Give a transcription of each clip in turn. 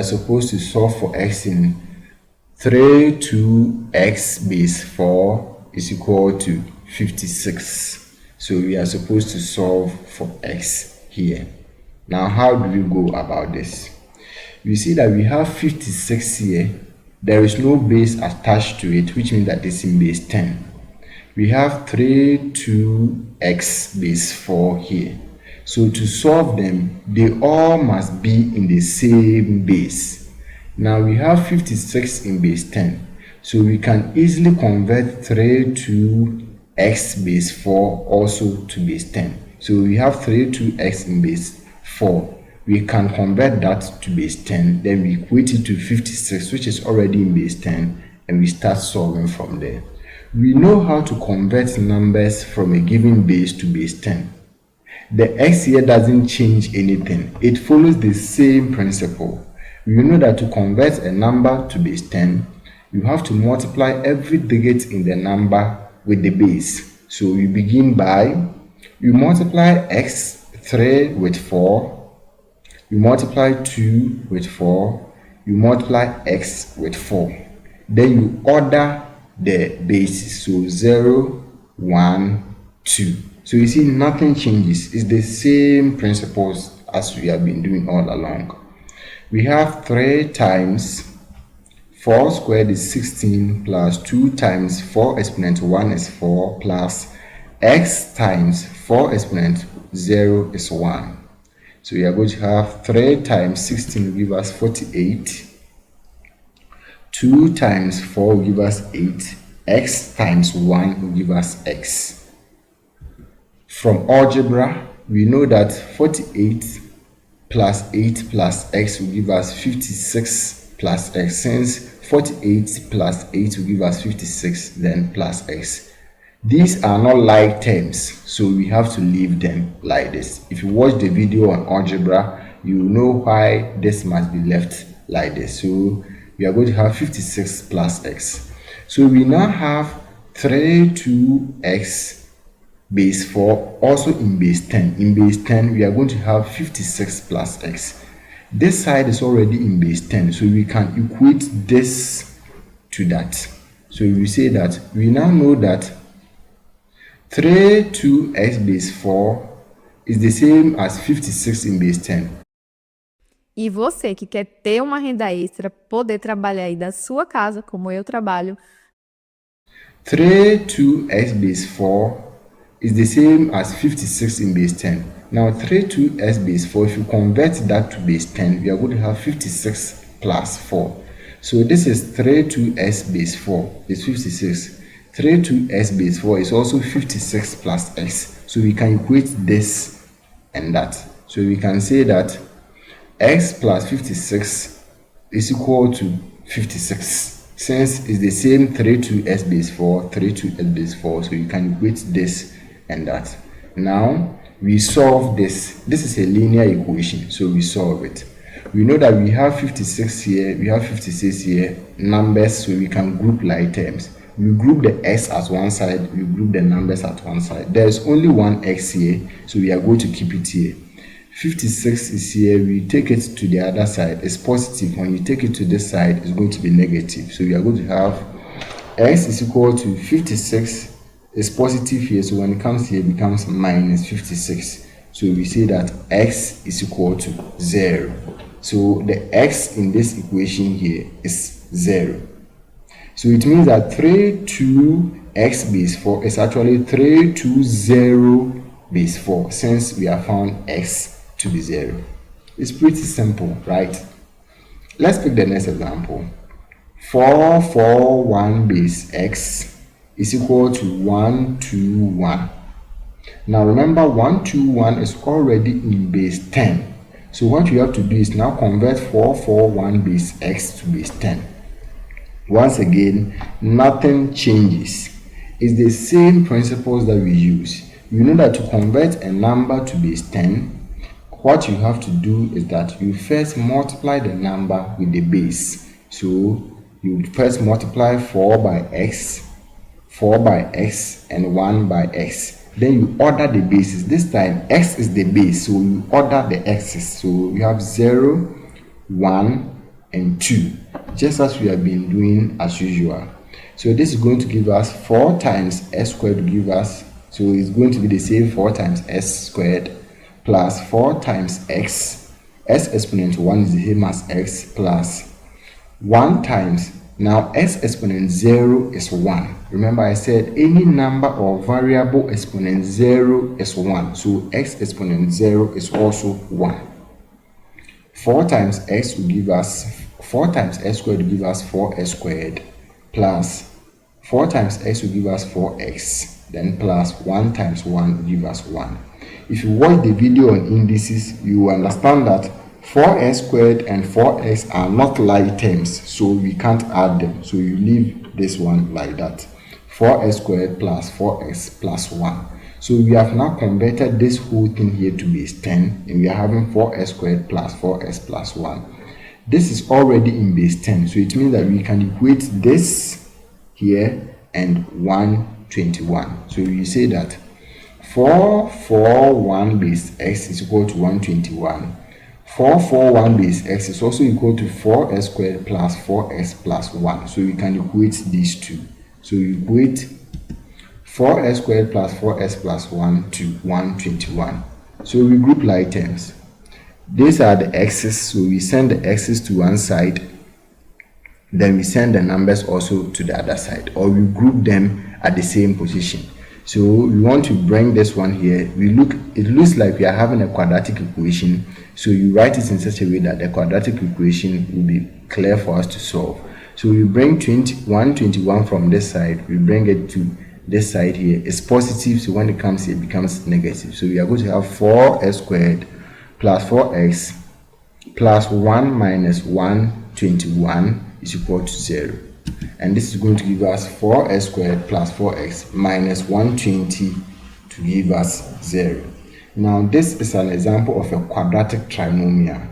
are supposed to solve for x in 3 2x base 4 is equal to 56. So we are supposed to solve for x here. Now how do we go about this? You see that we have 56 here. There is no base attached to it, which means that it's in base 10. We have 3 2x base 4 here. So to solve them, they all must be in the same base. Now we have 56 in base 10. So we can easily convert 3 2x base 4 also to base 10. So we have 3 2x in base 4. We can convert that to base 10. Then we equate it to 56, which is already in base 10. And we start solving from there. We know how to convert numbers from a given base to base 10. The x here doesn't change anything. It follows the same principle. We know that to convert a number to base 10, you have to multiply every digit in the number with the base. So you begin by, you multiply x 3 with 4, you multiply 2 with 4, you multiply x with 4. Then you order the bases. So 0, 1, 2. So you see nothing changes. It's the same principles as we have been doing all along. We have 3 times 4 squared is 16 plus 2 times 4 exponent 1 is 4 plus x times 4 exponent 0 is 1. So we are going to have 3 times 16 will give us 48. 2 times 4 will give us 8. X times 1 will give us x. From algebra, we know that 48 plus 8 plus x will give us 56 plus x. Since 48 plus 8 will give us 56, then plus x. These are not like terms, so we have to leave them like this. If you watch the video on algebra, you know why this must be left like this. So we are going to have 56 plus x. So we now have 3 2x base 4 also in base 10. In base 10, we are going to have 56 plus x. This side is already in base 10, so we can equate this to that. So we say that we now know that 3 2x base 4 is the same as 56 in base 10. E você que quer ter uma renda extra, poder trabalhar aí da sua casa, como eu trabalho. 3 2x base 4 is the same as 56 in base 10. Now 3 2x base 4, if you convert that to base 10, we are going to have 56 plus 4. So this is 3 2x base 4 is 56. 3 2x base 4 is also 56 plus x. So we can equate this and that. So we can say that x plus 56 is equal to 56. Since it's the same 3 2x base 4, 3 2x base 4, so you can equate this and that. Now we solve this. This is a linear equation, so we solve it. We know that we have 56 here, we have 56 here, numbers, so we can group like terms. We group the x at one side, we group the numbers at one side. There is only one x here, so we are going to keep it here. 56 is here, we take it to the other side, it's positive. When you take it to this side, it's going to be negative. So we are going to have x is equal to 56 is positive here, so when it comes here, it becomes minus 56. So we say that x is equal to 0. So the x in this equation here is 0. So it means that 3 2x base 4 is actually 3 20 base 4, since we have found x to be 0. It's pretty simple, right? Let's pick the next example. 4 4 1 base x is equal to 1 2 1. Now remember, 1 2 1 is already in base 10. So what you have to do is now convert 4 4 1 base x to base 10. Once again, nothing changes. It's the same principles that we use. You know that to convert a number to base 10, what you have to do is that you first multiply the number with the base. So you first multiply 4 by x, and 1 by x. Then you order the bases. This time x is the base, so you order the x's. So you have 0, 1, and 2, just as we have been doing as usual. So this is going to give us 4 times s squared to give us, so it's going to be the same 4 times s squared plus 4 times x, s exponent 1 is the same as x, plus 1 times, now s exponent 0 is 1. Remember I said any number or variable exponent 0 is 1, so x exponent 0 is also 1. 4 times x will give us 4 times s squared will give us 4s squared, plus 4 times x will give us 4x, then plus 1 times 1 will give us 1. If you watch the video on indices, you will understand that 4s squared and 4x are not like terms, so we can't add them, so you leave this one like that. 4s squared plus 4x plus 1. So we have now converted this whole thing here to base 10, and we are having 4s squared plus 4x plus 1. This is already in base 10, so it means that we can equate this here and 121. So you say that 441 base x is equal to 121. 441 base x is also equal to 4s squared plus 4x plus 1. So we can equate these two. So you equate 4s squared plus 4s plus 1 to 121. So we group like terms. These are the x's, so we send the x's to one side, then we send the numbers also to the other side, or we group them at the same position. So we want to bring this one here. It looks like we are having a quadratic equation, so you write it in such a way that the quadratic equation will be clear for us to solve. So we bring 121 from this side, we bring it to this side here. It's positive, so when it comes here it becomes negative. So we are going to have 4s squared plus 4x plus 1 minus 121 is equal to 0. And this is going to give us 4s squared plus 4x minus 120 to give us 0. Now this is an example of a quadratic trinomial.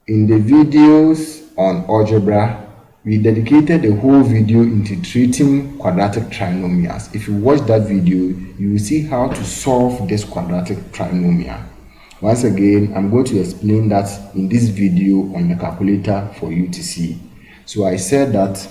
In the videos on algebra, we dedicated a whole video into treating quadratic trinomials. If you watch that video, you will see how to solve this quadratic trinomial. Once again, I'm going to explain that in this video on the calculator for you to see. So I said that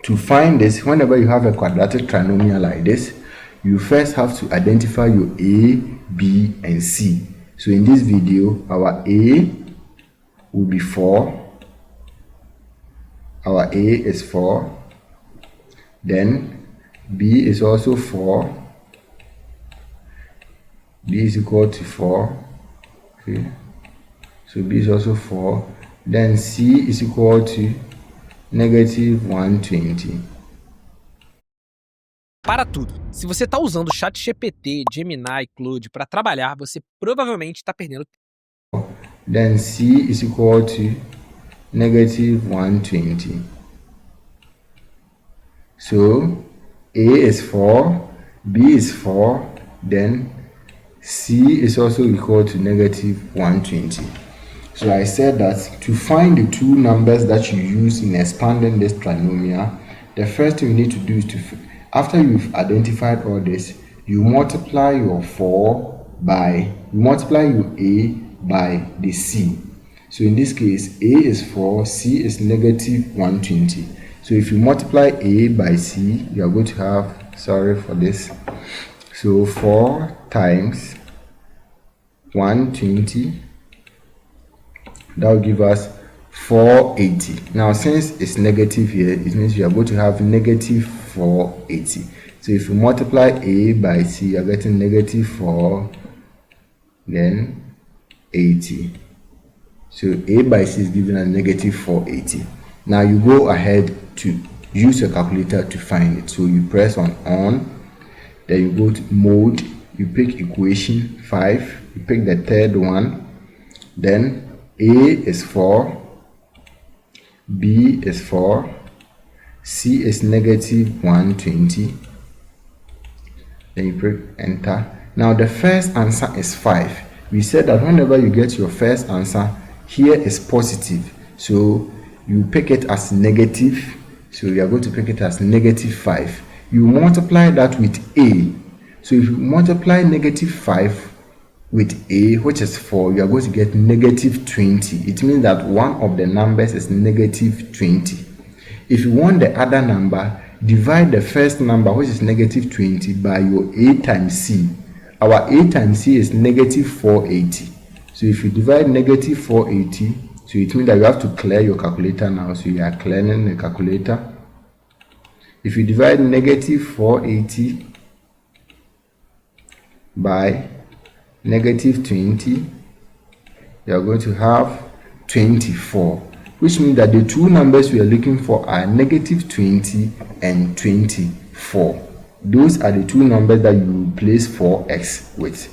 to find this, whenever you have a quadratic trinomial like this, you first have to identify your a, b, and c. So in this video, our a will be 4. Our a is 4. Then b is also 4. B is equal to 4. Okay. So b is also 4. Then c is equal to negative 120. Para tudo. Se você está usando o ChatGPT, Gemini, Claude para trabalhar, você provavelmente está perdendo tempo. Then c is equal to negative 120. So a is 4, b is 4, then c is also equal to negative 120. So I said that to find the two numbers that you use in expanding this trinomial, the first thing you need to do is after you've identified all this, you multiply your your a by the c. So in this case, a is 4, c is negative 120. So if you multiply a by c, you are going to have, sorry for this, so 4 times 120, that will give us 480. Now since it's negative here, it means you are going to have negative 480. So if you multiply a by c, you are getting negative 4, then 80. So a by c is given as negative 480. Now you go ahead to use your calculator to find it. So you press on, then you go to mode, you pick equation 5, you pick the third one, then a is 4, b is 4, c is negative 120, then you press enter. Now the first answer is 5. We said that whenever you get your first answer, here is positive, so you pick it as negative. So you are going to pick it as negative 5. You multiply that with a. So if you multiply negative 5 with a, which is 4, you are going to get negative 20. It means that one of the numbers is negative 20. If you want the other number, divide the first number, which is negative 20, by your a times c. Our a times c is negative 480. So if you divide negative 480, so it means that you have to clear your calculator now. So you are clearing the calculator. If you divide negative 480 by negative 20, you are going to have 24, which means that the two numbers we are looking for are negative 20 and 24. Those are the two numbers that you replace 4x with.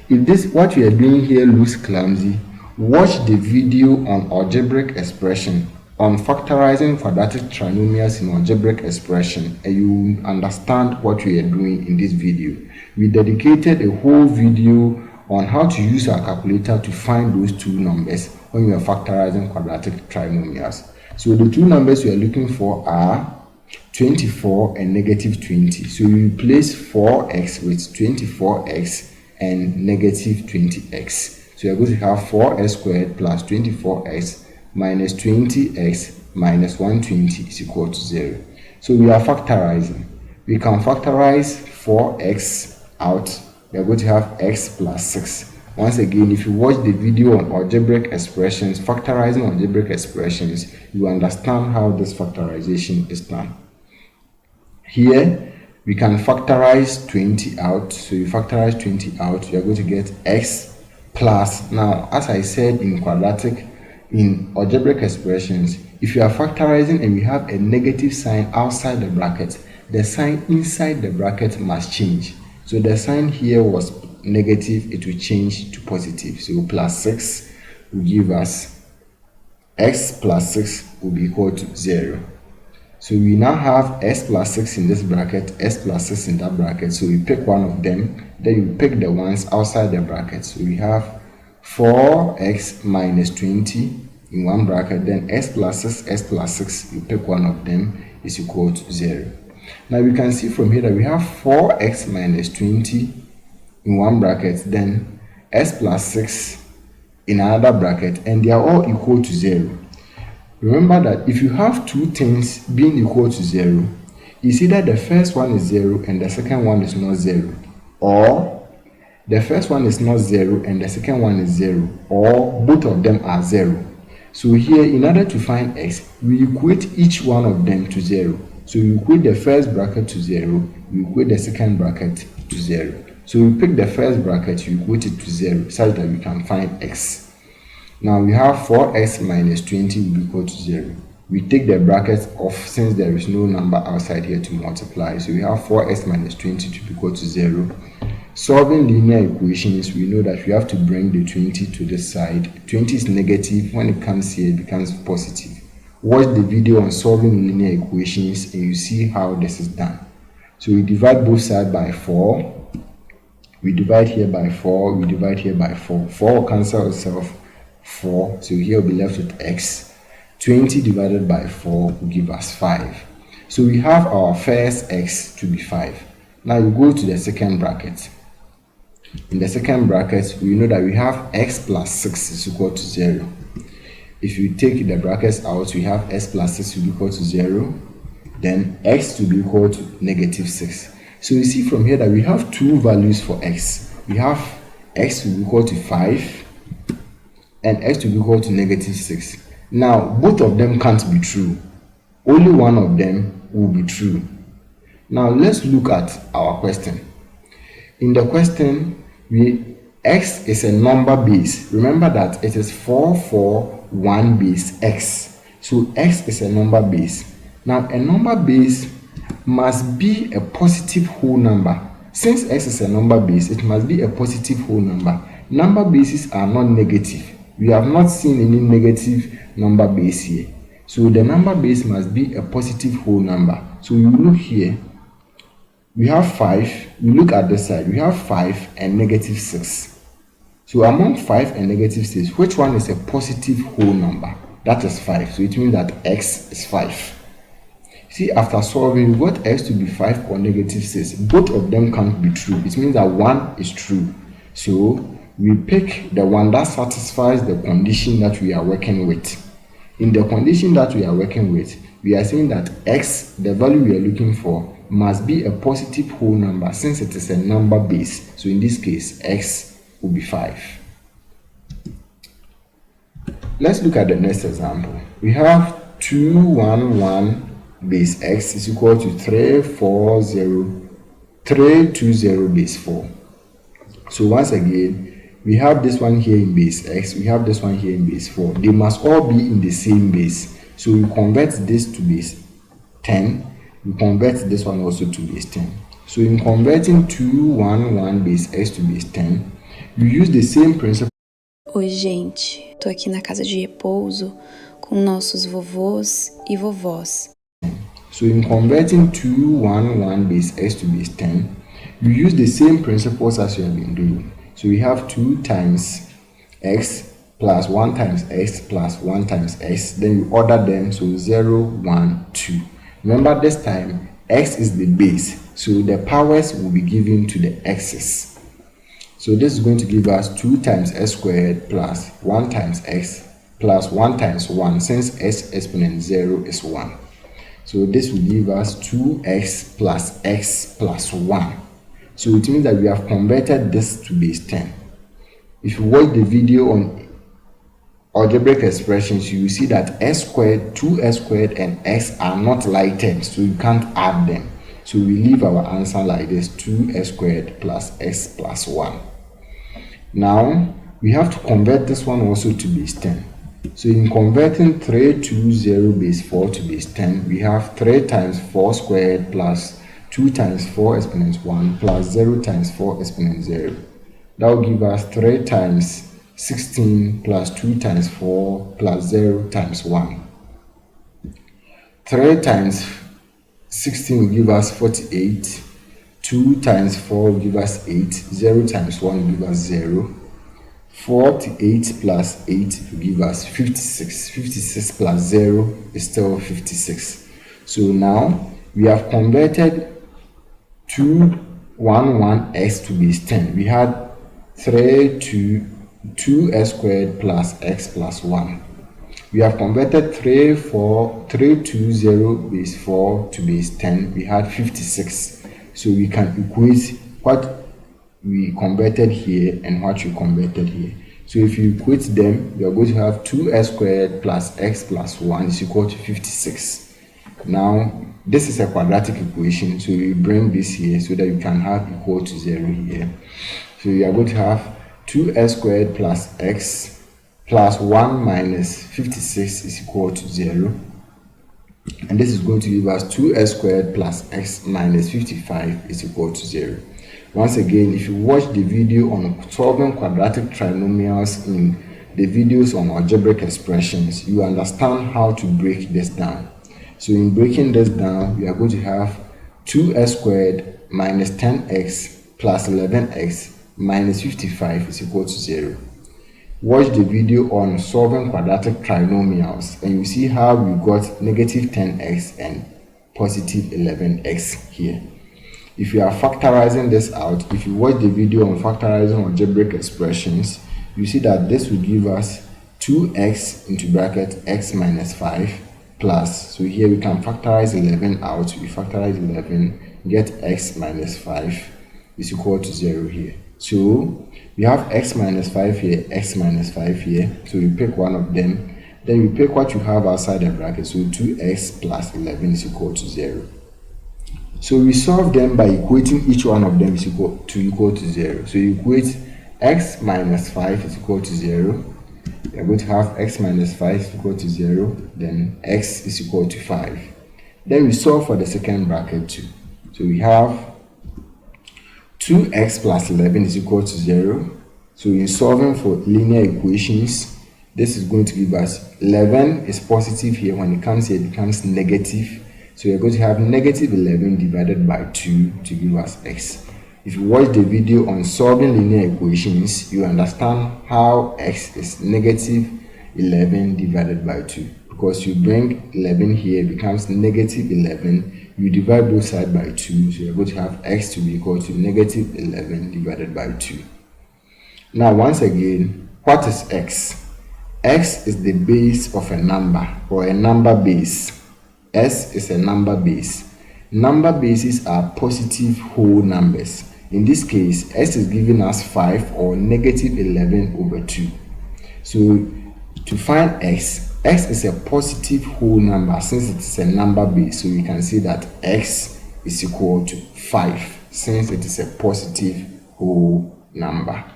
If this what we are doing here looks clumsy, watch the video on algebraic expression, on factorizing quadratic trinomials in algebraic expression, and you will understand what we are doing in this video. We dedicated a whole video on how to use our calculator to find those two numbers when you are factorizing quadratic trinomials. So the two numbers we are looking for are 24 and negative 20. So we replace 4x with 24x and negative 20x. So we are going to have 4x squared plus 24x minus 20x minus 120 is equal to 0. So we are factorizing. We can factorize 4x out. We are going to have x plus 6. Once again, if you watch the video on algebraic expressions, factorizing algebraic expressions, you understand how this factorization is done. Here, we can factorize 20 out. So you factorize 20 out, you are going to get x plus. Now, as I said in algebraic expressions, if you are factorizing and we have a negative sign outside the bracket, the sign inside the bracket must change. So the sign here was negative, it will change to positive. So plus 6 will give us x plus 6 will be equal to 0. So we now have x plus 6 in this bracket, x plus 6 in that bracket. So we pick one of them, then you pick the ones outside the bracket. So we have 4x minus 20 in one bracket, then x plus 6, you pick one of them, is equal to 0. Now we can see from here that we have 4x minus 20 in one bracket, then x plus 6 in another bracket, and they are all equal to 0. Remember that if you have two things being equal to 0, it's either the first one is 0 and the second one is not 0, or the first one is not 0 and the second one is 0, or both of them are 0. So here, in order to find x, we equate each one of them to 0. So we equate the first bracket to 0, we equate the second bracket to 0. So we pick the first bracket, we equate it to 0, such that we can find x. Now we have 4x minus 20 will be equal to 0. We take the bracket off since there is no number outside here to multiply. So we have 4x minus 20 to be equal to 0. Solving linear equations, we know that we have to bring the 20 to this side. 20 is negative. When it comes here, it becomes positive. Watch the video on solving linear equations and you see how this is done. So we divide both sides by 4. We divide here by 4. We divide here by 4. 4 will cancel itself. 4. So here we'll be left with x. 20 divided by 4 will give us 5. So we have our first x to be 5. Now you go to the second bracket. In the second bracket, we know that we have x plus 6 is equal to 0. If you take the brackets out, we have x plus 6 will be equal to 0. Then x will be equal to negative 6. So you see from here that we have two values for x. We have x will be equal to 5 and x will be equal to negative 6. Now, both of them can't be true. Only one of them will be true. Now, let's look at our question. In the question, x is a number base. Remember that it is 4, 4, 1 base x. So x is a number base. Now, a number base must be a positive whole number. Since x is a number base, it must be a positive whole number. Number bases are not negative. We have not seen any negative number base here. So the number base must be a positive whole number. So you look here, we have 5. We look at this side, we have 5 and negative 6. So among 5 and negative 6, which one is a positive whole number? That is 5. So it means that x is 5. See, after solving, we got x to be 5 or negative 6. Both of them can't be true. It means that one is true. So we pick the one that satisfies the condition that we are working with. In the condition that we are working with, we are saying that x, the value we are looking for, must be a positive whole number since it is a number base. So in this case, x will be 5. Let's look at the next example. We have 211 base x is equal to 320 base 4. So once again, we have this one here in base x, we have this one here in base 4. They must all be in the same base. So we convert this to base 10. We convert this one also to base 10. So in converting 211 base x to base 10, we use the same principle. Oi, gente. Tô aqui na casa de repouso com nossos vovôs e vovós. So in converting 211 base x to base 10, we use the same principles as we have been doing. So we have 2 times x plus 1 times x plus 1 times x. Then we order them, so 0, 1, 2. Remember this time, x is the base, so the powers will be given to the x's. So this is going to give us 2 times x squared plus 1 times x plus 1 times 1, since x exponent 0 is 1. So this will give us 2x plus x plus 1. So it means that we have converted this to base 10. If you watch the video on algebraic expressions, you will see that x squared, 2x squared, and x are not like terms, so you can't add them. So we leave our answer like this: 2x squared plus x plus 1. Now we have to convert this one also to base 10. So in converting 320 base 4 to base 10, we have 3 times 4 squared plus 2 times 4 exponent 1 plus 0 times 4 exponent 0. That will give us 3 times 16 plus 2 times 4 plus 0 times 1. 3 times 16 will give us 48. 2 times 4 will give us 8. 0 times 1 will give us 0. 48 plus 8 will give us 56. 56 plus 0 is still 56. So now we have converted 211x to base 10. We had 2x squared plus x plus 1. We have converted 320 base 4 to base 10. We had 56. So we can equate what we converted here and what we converted here. So if you equate them, you are going to have 2x squared plus x plus 1 is equal to 56. Now this is a quadratic equation, so we bring this here so that you can have equal to 0 here. So you are going to have 2x squared plus x plus 1 minus 56 is equal to 0. And this is going to give us 2x squared plus x minus 55 is equal to 0. Once again, if you watch the video on solving quadratic trinomials in the videos on algebraic expressions, you understand how to break this down. So in breaking this down, we are going to have 2x squared minus 10x plus 11x minus 55 is equal to 0. Watch the video on solving quadratic trinomials and you see how we got negative 10x and positive 11x here. If you are factorizing this out, if you watch the video on factorizing algebraic expressions, you see that this will give us 2x into bracket x minus 5 plus, so here we can factorize 11 out. We factorize 11, get x minus 5 is equal to 0 here. So we have x minus 5 here, x minus 5 here, so we pick one of them, then we pick what you have outside the bracket, so 2x plus 11 is equal to 0. So we solve them by equating each one of them is equal to 0. So you equate x minus 5 is equal to 0. We are going to have x minus 5 is equal to 0, then x is equal to 5. Then we solve for the second bracket too. So we have 2x plus 11 is equal to 0. So in solving for linear equations, this is going to give us 11 is positive here. When it comes here, it becomes negative. So we're going to have negative 11 divided by 2 to give us x. If you watch the video on solving linear equations, you understand how x is negative 11 divided by 2. Because you bring 11 here, it becomes negative 11. You divide both sides by 2, so you're going to have x to be equal to negative 11 divided by 2. Now, once again, what is x? X is the base of a number, or a number base. S is a number base. Number bases are positive whole numbers. In this case, S is giving us 5 or negative 11 over 2. So to find x is a positive whole number since it is a number base. So we can see that x is equal to 5 since it is a positive whole number.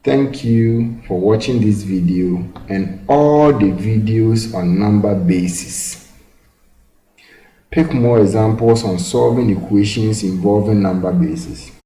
Thank you for watching this video and all the videos on number bases. Pick more examples on solving equations involving number bases.